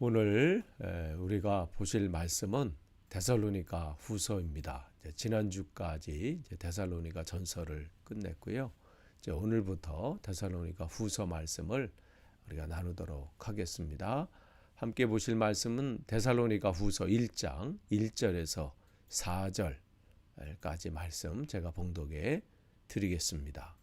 오늘 우리가 보실 말씀은 데살로니가 후서입니다. 지난주까지 데살로니가 전서를 끝냈고요. 이제 오늘부터 데살로니가 후서 말씀을 우리가 나누도록 하겠습니다. 함께 보실 말씀은 데살로니가 후서 1장 1절에서 4절까지 말씀 제가 봉독해 드리겠습니다.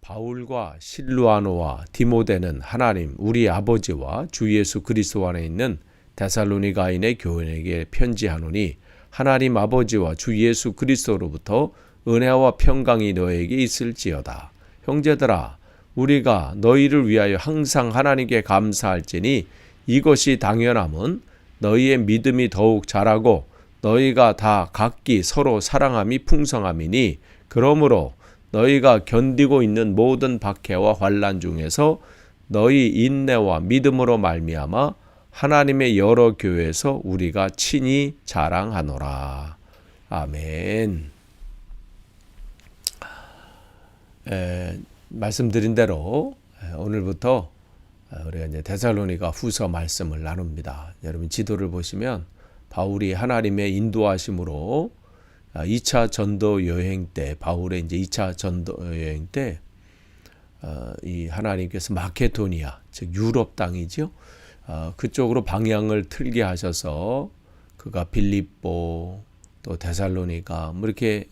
바울과 실루아노와 디모데는 하나님 우리 아버지와 주 예수 그리스도 안에 있는 데살로니가인의 교인에게 편지하노니 하나님 아버지와 주 예수 그리스도로부터 은혜와 평강이 너에게 있을지어다. 형제들아, 우리가 너희를 위하여 항상 하나님께 감사할지니 이것이 당연함은 너희의 믿음이 더욱 자라고 너희가 다 각기 서로 사랑함이 풍성함이니 그러므로 너희가 견디고 있는 모든 박해와 환난 중에서 너희 인내와 믿음으로 말미암아 하나님의 여러 교회에서 우리가 친히 자랑하노라. 아멘. 말씀드린 대로 오늘부터 우리가 이제 데살로니가 후서 말씀을 나눕니다. 여러분 지도를 보시면 바울이 하나님의 인도하심으로 2차 전도 여행 때 바울의 이제 2차 전도 여행 때 이 하나님께서 마케도니아 즉 유럽 땅이죠. 그쪽으로 방향을 틀게 하셔서 그가 빌립보 또 데살로니가 뭐 이렇게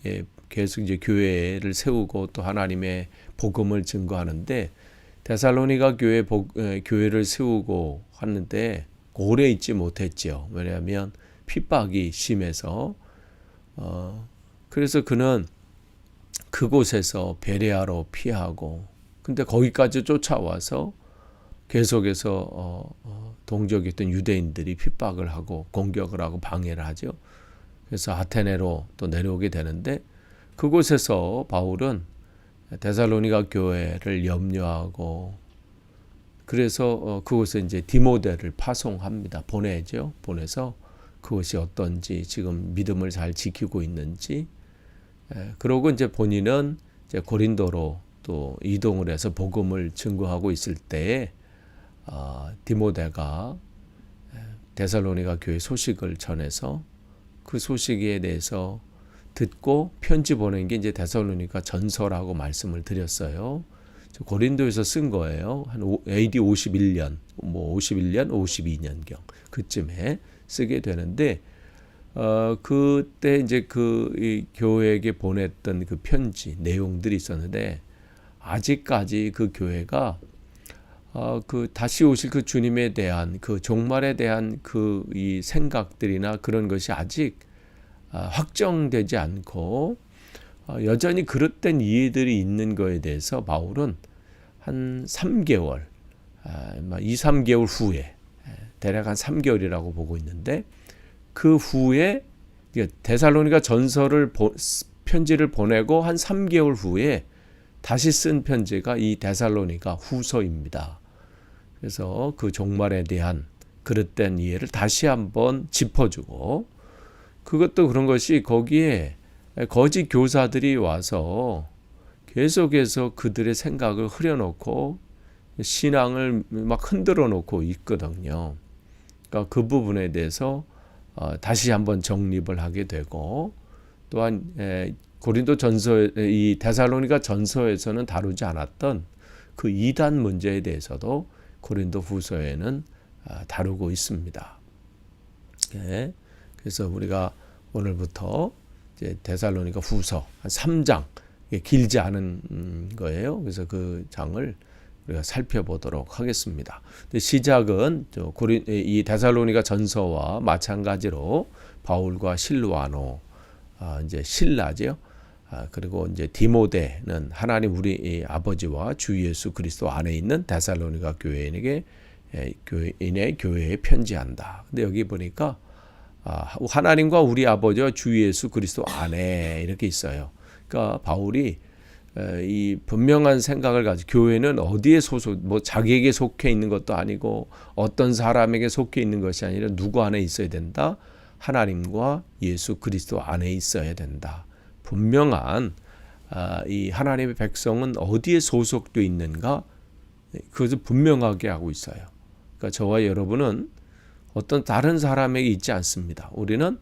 계속 이제 교회를 세우고 또 하나님의 복음을 증거하는데 데살로니가 교회를 세우고 하는데 오래 있지 못했죠. 왜냐하면 핍박이 심해서 그래서 그는 그곳에서 베레아로 피하고 근데 거기까지 쫓아와서 계속해서 동족이었던 유대인들이 핍박을 하고 공격을 하고 방해를 하죠. 그래서 아테네로 또 내려오게 되는데 그곳에서 바울은 데살로니가 교회를 염려하고 그래서 그곳에 이제 디모데를 파송합니다. 보내서 그것이 어떤지 지금 믿음을 잘 지키고 있는지 그러고 이제 본인은 이제 고린도로 또 이동을 해서 복음을 증거하고 있을 때에 디모데가 데살로니가 교회 소식을 전해서 그 소식에 대해서 듣고 편지 보낸 게 이제 데살로니가 전서라고 말씀을 드렸어요. 고린도에서 쓴 거예요. 한 AD 51년, 52년경 그쯤에 쓰게 되는데 그때 이제 이 교회에게 보냈던 그 편지 내용들이 있었는데 아직까지 그 교회가 그 다시 오실 그 주님에 대한 그 종말에 대한 그 이 생각들이나 그런 것이 아직 확정되지 않고 여전히 그릇된 이해들이 있는 거에 대해서 바울은 한 3개월, 2-3개월 후에 대략 한 3개월이라고 보고 있는데 그 후에 데살로니가 전서를 편지를 보내고 한 3개월 후에 다시 쓴 편지가 이 데살로니가 후서입니다. 그래서 그 종말에 대한 그릇된 이해를 다시 한번 짚어주고 그것도 그런 것이 거기에 거짓 교사들이 와서 계속해서 그들의 생각을 흐려놓고 신앙을 막 흔들어 놓고 있거든요. 그러니까 그 부분에 대해서 다시 한번 정립을 하게 되고 또한 고린도 전서 이 데살로니가 전서에서는 다루지 않았던 그 이단 문제에 대해서도 고린도 후서에는 다루고 있습니다. 그래서 우리가 오늘부터 이제 데살로니가 후서 한 3장 길지 않은 거예요. 그래서 그 장을 우리가 살펴보도록 하겠습니다. 근데 시작은 이 데살로니가 전서와 마찬가지로 바울과 실루아노 이제 신라죠. 그리고 이제 디모데는 하나님 우리 아버지와 주 예수 그리스도 안에 있는 데살로니가 교회인의 교회에 편지한다. 근데 여기 보니까 하나님과 우리 아버지와 주 예수 그리스도 안에 이렇게 있어요. 그러니까 바울이 이 분명한 생각을 가지고 교회는 어디에 자기에게 속해 있는 것도 아니고 어떤 사람에게 속해 있는 것이 아니라 누구 안에 있어야 된다? 하나님과 예수 그리스도 안에 있어야 된다. 분명한 이 하나님의 백성은 어디에 소속되어 있는가? 그것을 분명하게 하고 있어요. 그러니까 저와 여러분은 어떤 다른 사람에게 있지 않습니다. 우리는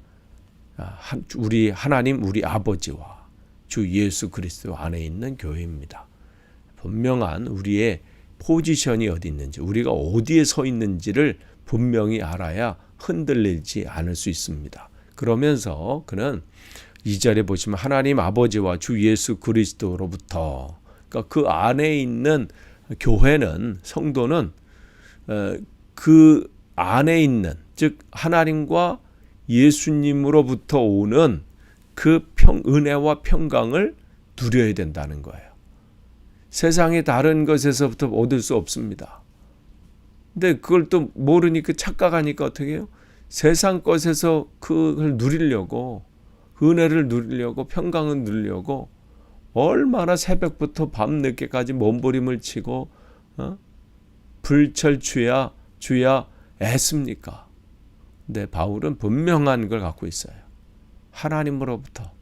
우리 하나님, 우리 아버지와 주 예수 그리스도 안에 있는 교회입니다. 분명한 우리의 포지션이 어디 있는지, 우리가 어디에 서 있는지를 분명히 알아야 흔들리지 않을 수 있습니다. 그러면서 그는 2절에 보시면 하나님 아버지와 주 예수 그리스도로부터, 그러니까 그 안에 있는 교회는, 성도는 그 안에 있는, 즉 하나님과 예수님으로부터 오는 그 은혜와 평강을 누려야 된다는 거예요. 세상의 다른 것에서부터 얻을 수 없습니다. 근데 그걸 또 모르니까 착각하니까 어떻게 해요? 세상 것에서 그걸 누리려고, 은혜를 누리려고, 평강을 누리려고 얼마나 새벽부터 밤늦게까지 몸부림을 치고 불철주야 애씁니까? 근데 바울은 분명한 걸 갖고 있어요. 하나님으로부터,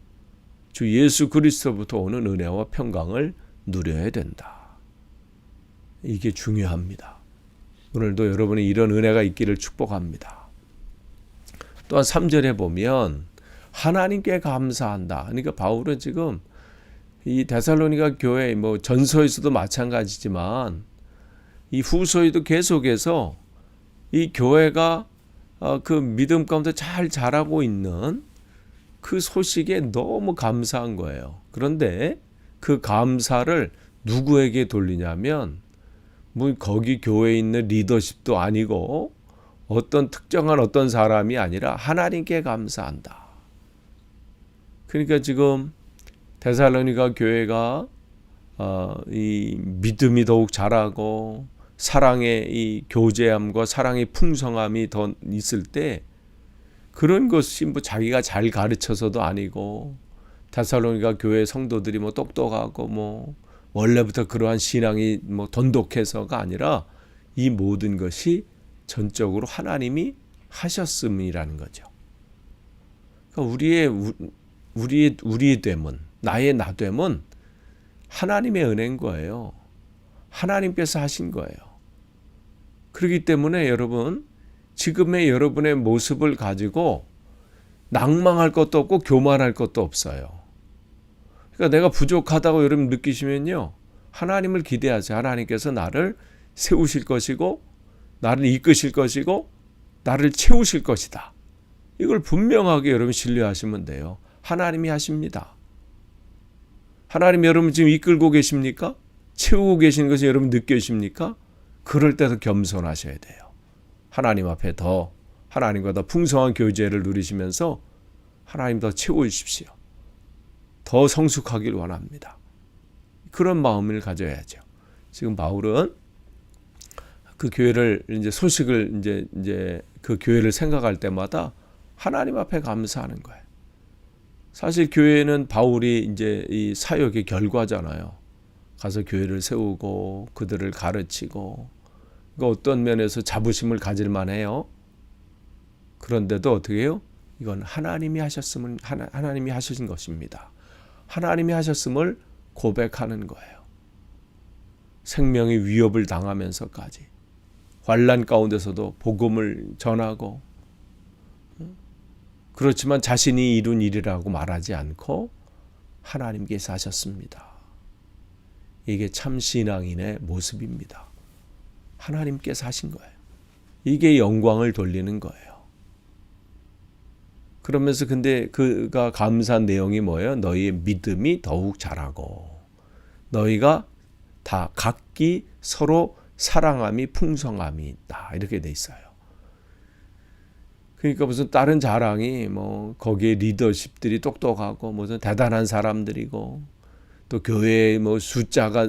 주 예수 그리스도부터 오는 은혜와 평강을 누려야 된다. 이게 중요합니다. 오늘도 여러분이 이런 은혜가 있기를 축복합니다. 또한 3절에 보면 하나님께 감사한다. 그러니까 바울은 지금 이 데살로니가 교회, 전서에서도 마찬가지지만 이 후서에도 계속해서 이 교회가 그 믿음 가운데 잘 자라고 있는 그 소식에 너무 감사한 거예요. 그런데 그 감사를 누구에게 돌리냐면 거기 교회에 있는 리더십도 아니고 어떤 특정한 어떤 사람이 아니라 하나님께 감사한다. 그러니까 지금 데살로니가 교회가 이 믿음이 더욱 자라고 사랑의 이 교제함과 사랑의 풍성함이 더 있을 때, 그런 것이 자기가 잘 가르쳐서도 아니고 데살로니가 교회 성도들이 똑똑하고 원래부터 그러한 신앙이 돈독해서가 아니라 이 모든 것이 전적으로 하나님이 하셨음이라는 거죠. 그러니까 우리의 됨은, 나의 나됨은 하나님의 은혜인 거예요. 하나님께서 하신 거예요. 그렇기 때문에 여러분, 지금의 여러분의 모습을 가지고 낭망할 것도 없고 교만할 것도 없어요. 그러니까 내가 부족하다고 여러분 느끼시면요, 하나님을 기대하세요. 하나님께서 나를 세우실 것이고 나를 이끄실 것이고 나를 채우실 것이다. 이걸 분명하게 여러분 신뢰하시면 돼요. 하나님이 하십니다. 하나님 여러분 지금 이끌고 계십니까? 채우고 계신 것이 여러분 느껴지십니까? 그럴 때도 겸손하셔야 돼요. 하나님 앞에 하나님과 더 풍성한 교제를 누리시면서 하나님 더 채워주십시오. 더 성숙하길 원합니다. 그런 마음을 가져야죠. 지금 바울은 그 교회를 소식을 이제 그 교회를 생각할 때마다 하나님 앞에 감사하는 거예요. 사실 교회는 바울이 이제 이 사역의 결과잖아요. 가서 교회를 세우고 그들을 가르치고, 그러니까 어떤 면에서 자부심을 가질 만해요. 그런데도 어떻게 해요? 이건 하나님이 하신 것입니다. 하나님이 하셨음을 고백하는 거예요. 생명의 위협을 당하면서까지 환난 가운데서도 복음을 전하고, 그렇지만 자신이 이룬 일이라고 말하지 않고 하나님께서 하셨습니다. 이게 참 신앙인의 모습입니다. 하나님께서 하신 거예요. 이게 영광을 돌리는 거예요. 그러면서 근데 그가 감사한 내용이 뭐예요? 너희의 믿음이 더욱 자라고 너희가 다 각기 서로 사랑함이 풍성함이 있다. 이렇게 돼 있어요. 그러니까 무슨 다른 자랑이 거기에 리더십들이 똑똑하고 무슨 대단한 사람들이고 또 교회에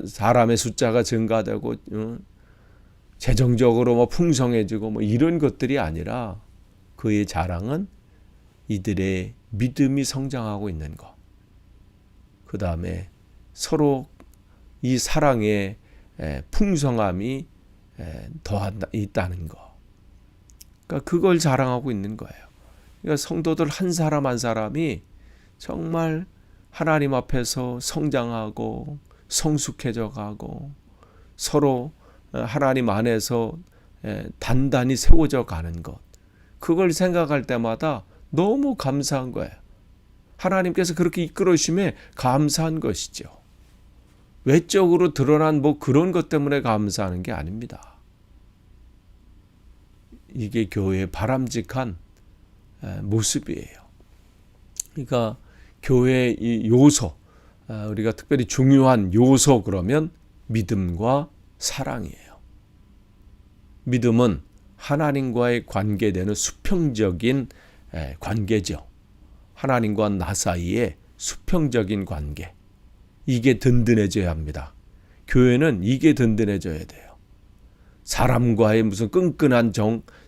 사람의 숫자가 증가되고 재정적으로 풍성해지고 이런 것들이 아니라 그의 자랑은 이들의 믿음이 성장하고 있는 것. 그 다음에 서로 이 사랑의 풍성함이 더 있다는 것. 그러니까 그걸 자랑하고 있는 거예요. 그러니까 성도들 한 사람 한 사람이 정말 하나님 앞에서 성장하고 성숙해져 가고 서로 하나님 안에서 단단히 세워져 가는 것. 그걸 생각할 때마다 너무 감사한 거예요. 하나님께서 그렇게 이끌어주심에 감사한 것이죠. 외적으로 드러난 뭐 그런 것 때문에 감사하는 게 아닙니다. 이게 교회의 바람직한 모습이에요. 그러니까 교회의 이 요소, 우리가 특별히 중요한 요소 그러면 믿음과 사랑이에요. 믿음은 하나님과의 관계되는 수평적인 관계죠. 하나님과 나 사이의 수평적인 관계. 이게 든든해져야 합니다. 교회는 이게 든든해져야 돼요. 사람과의 무슨 끈끈한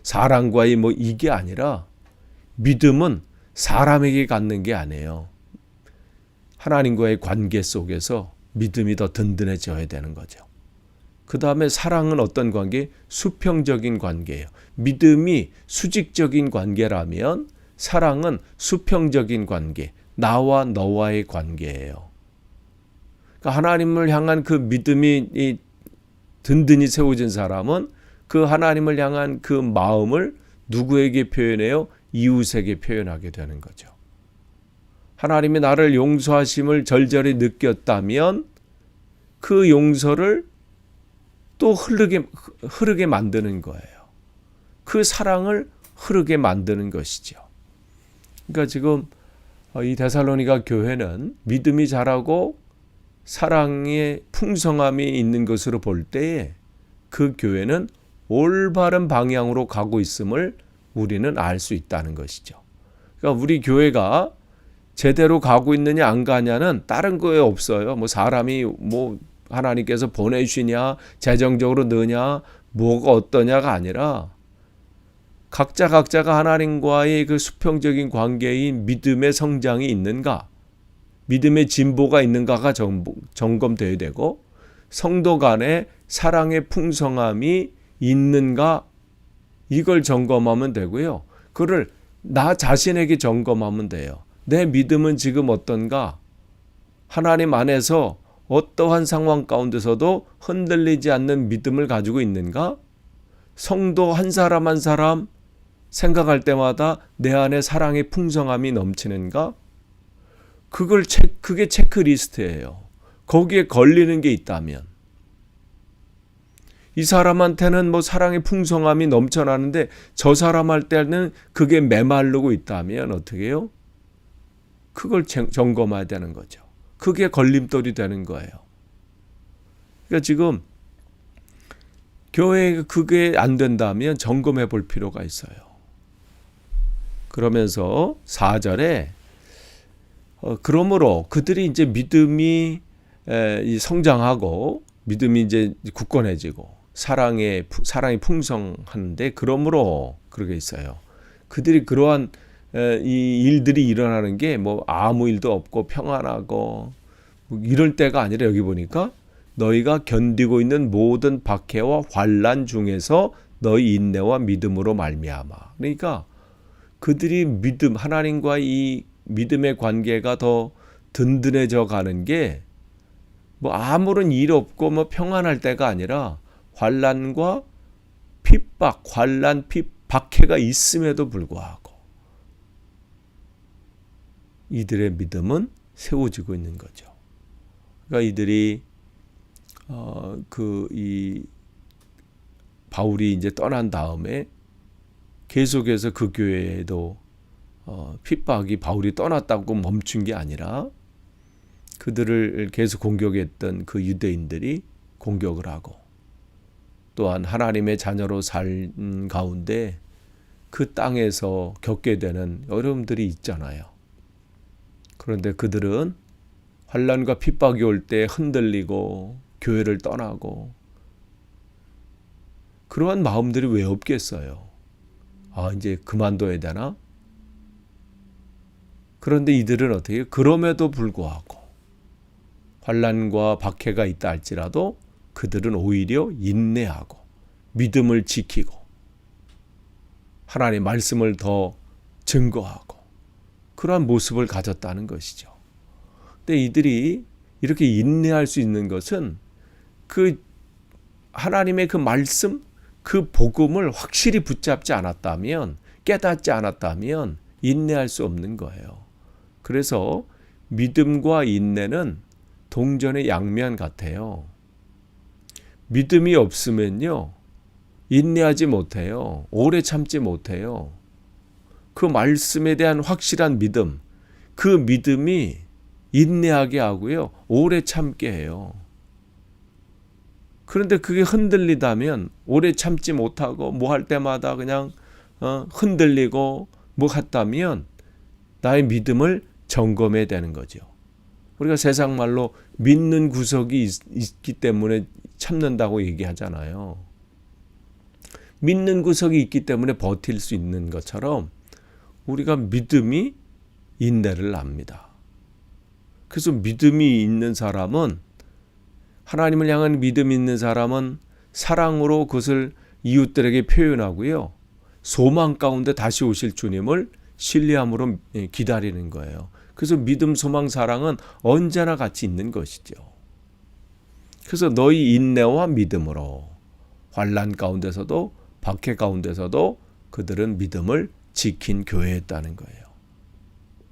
사람과의 뭐 이게 아니라 믿음은 사람에게 갖는 게 아니에요. 하나님과의 관계 속에서 믿음이 더 든든해져야 되는 거죠. 그 다음에 사랑은 어떤 관계? 수평적인 관계예요. 믿음이 수직적인 관계라면 사랑은 수평적인 관계, 나와 너와의 관계예요. 그러니까 하나님을 향한 그 믿음이 든든히 세워진 사람은 그 하나님을 향한 그 마음을 누구에게 표현해요? 이웃에게 표현하게 되는 거죠. 하나님이 나를 용서하심을 절절히 느꼈다면 그 용서를 또 흐르게 만드는 거예요. 그 사랑을 흐르게 만드는 것이죠. 그러니까 지금 이 데살로니가 교회는 믿음이 자라고 사랑의 풍성함이 있는 것으로 볼 때에 그 교회는 올바른 방향으로 가고 있음을 우리는 알 수 있다는 것이죠. 그러니까 우리 교회가 제대로 가고 있느냐 안 가냐는 다른 거에 없어요. 뭐 사람이 뭐 하나님께서 보내주시냐, 재정적으로 느냐, 뭐가 어떠냐가 아니라 각자가 하나님과의 그 수평적인 관계인 믿음의 성장이 있는가, 믿음의 진보가 있는가가 점검되어야 되고, 성도 간에 사랑의 풍성함이 있는가, 이걸 점검하면 되고요. 그걸 나 자신에게 점검하면 돼요. 내 믿음은 지금 어떤가? 하나님 안에서 어떠한 상황 가운데서도 흔들리지 않는 믿음을 가지고 있는가? 성도 한 사람 한 사람 생각할 때마다 내 안에 사랑의 풍성함이 넘치는가? 그게 체크리스트예요. 거기에 걸리는 게 있다면. 이 사람한테는 뭐 사랑의 풍성함이 넘쳐나는데 저 사람 할 때는 그게 메마르고 있다면 어떻게 해요? 그걸 점검해야 되는 거죠. 그게 걸림돌이 되는 거예요. 그러니까 지금 교회에 그게 안 된다면 점검해 볼 필요가 있어요. 그러면서 4절에 그러므로 그들이 이제 믿음이 성장하고 믿음이 이제 굳건해지고 사랑이 풍성한데 그러므로 그러게 있어요. 그들이 그러한 이 일들이 일어나는 게 뭐 아무 일도 없고 평안하고 뭐 이럴 때가 아니라 여기 보니까 너희가 견디고 있는 모든 박해와 환난 중에서 너희 인내와 믿음으로 말미암아. 그러니까 그들이 하나님과 이 믿음의 관계가 더 든든해져 가는 게 뭐 아무런 일 없고 뭐 평안할 때가 아니라 환난과 핍박, 박해가 있음에도 불구하고 이들의 믿음은 세워지고 있는 거죠. 그러니까 이들이 이 바울이 이제 떠난 다음에 계속해서 그 교회에도 핍박이 바울이 떠났다고 멈춘 게 아니라 그들을 계속 공격했던 그 유대인들이 공격을 하고 또한 하나님의 자녀로 산 가운데 그 땅에서 겪게 되는 어려움들이 있잖아요. 그런데 그들은 환난과 핍박이 올 때 흔들리고 교회를 떠나고 그러한 마음들이 왜 없겠어요? 이제 그만둬야 되나? 그런데 이들은 어떻게 해요? 그럼에도 불구하고 환난과 박해가 있다 할지라도 그들은 오히려 인내하고 믿음을 지키고 하나님의 말씀을 더 증거하고 그러한 모습을 가졌다는 것이죠. 근데 이들이 이렇게 인내할 수 있는 것은 그 하나님의 그 말씀, 그 복음을 확실히 붙잡지 않았다면 깨닫지 않았다면 인내할 수 없는 거예요. 그래서 믿음과 인내는 동전의 양면 같아요. 믿음이 없으면요, 인내하지 못해요. 오래 참지 못해요. 그 말씀에 대한 확실한 믿음, 그 믿음이 인내하게 하고요, 오래 참게 해요. 그런데 그게 흔들리다면 오래 참지 못하고 뭐 할 때마다 그냥 흔들리고 뭐 했다면 나의 믿음을 점검해야 되는 거죠. 우리가 세상 말로 믿는 구석이 있기 때문에 참는다고 얘기하잖아요. 믿는 구석이 있기 때문에 버틸 수 있는 것처럼 우리가 믿음이 인내를 납니다. 그래서 믿음이 있는 사람은, 하나님을 향한 믿음이 있는 사람은 사랑으로 그것을 이웃들에게 표현하고요, 소망 가운데 다시 오실 주님을 신뢰함으로 기다리는 거예요. 그래서 믿음, 소망, 사랑은 언제나 같이 있는 것이죠. 그래서 너희 인내와 믿음으로 환난 가운데서도 박해 가운데서도 그들은 믿음을 지킨 교회였다는 거예요.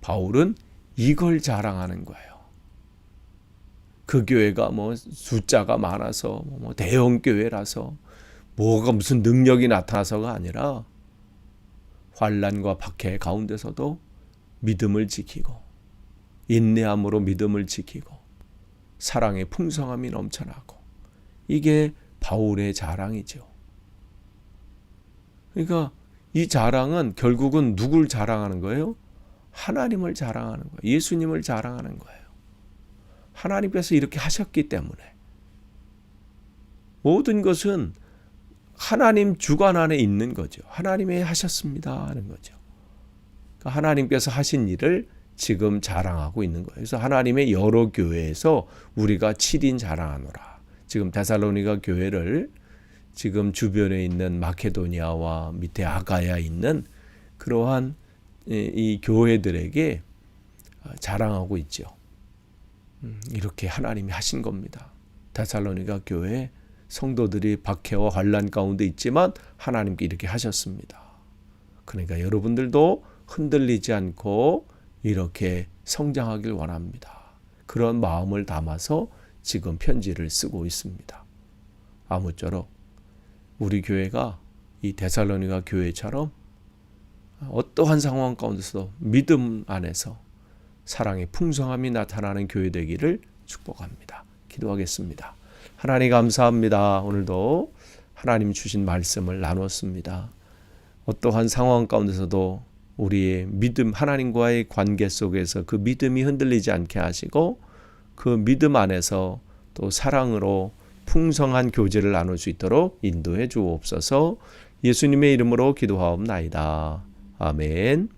바울은 이걸 자랑하는 거예요. 그 교회가 뭐 숫자가 많아서 뭐 대형 교회라서 뭐가 무슨 능력이 나타나서가 아니라 환난과 박해 가운데서도 믿음을 지키고 인내함으로 믿음을 지키고 사랑의 풍성함이 넘쳐나고, 이게 바울의 자랑이죠. 그러니까 이 자랑은 결국은 누굴 자랑하는 거예요? 하나님을 자랑하는 거예요. 예수님을 자랑하는 거예요. 하나님께서 이렇게 하셨기 때문에 모든 것은 하나님 주관 안에 있는 거죠. 하나님이 하셨습니다 하는 거죠. 그러니까 하나님께서 하신 일을 지금 자랑하고 있는 거예요. 그래서 하나님의 여러 교회에서 우리가 7인 자랑하노라. 지금 데살로니가 교회를 지금 주변에 있는 마케도니아와 밑에 아가야 있는 그러한 이 교회들에게 자랑하고 있죠. 이렇게 하나님이 하신 겁니다. 데살로니가 교회 성도들이 박해와 환난 가운데 있지만 하나님께 이렇게 하셨습니다. 그러니까 여러분들도 흔들리지 않고 이렇게 성장하길 원합니다. 그런 마음을 담아서 지금 편지를 쓰고 있습니다. 아무쪼록 우리 교회가 이 데살로니가 교회처럼 어떠한 상황 가운데서도 믿음 안에서 사랑의 풍성함이 나타나는 교회 되기를 축복합니다. 기도하겠습니다. 하나님 감사합니다. 오늘도 하나님 주신 말씀을 나눴습니다. 어떠한 상황 가운데서도 우리의 믿음, 하나님과의 관계 속에서 그 믿음이 흔들리지 않게 하시고 그 믿음 안에서 또 사랑으로 풍성한 교제를 나눌 수 있도록 인도해 주옵소서. 예수님의 이름으로 기도하옵나이다. 아멘.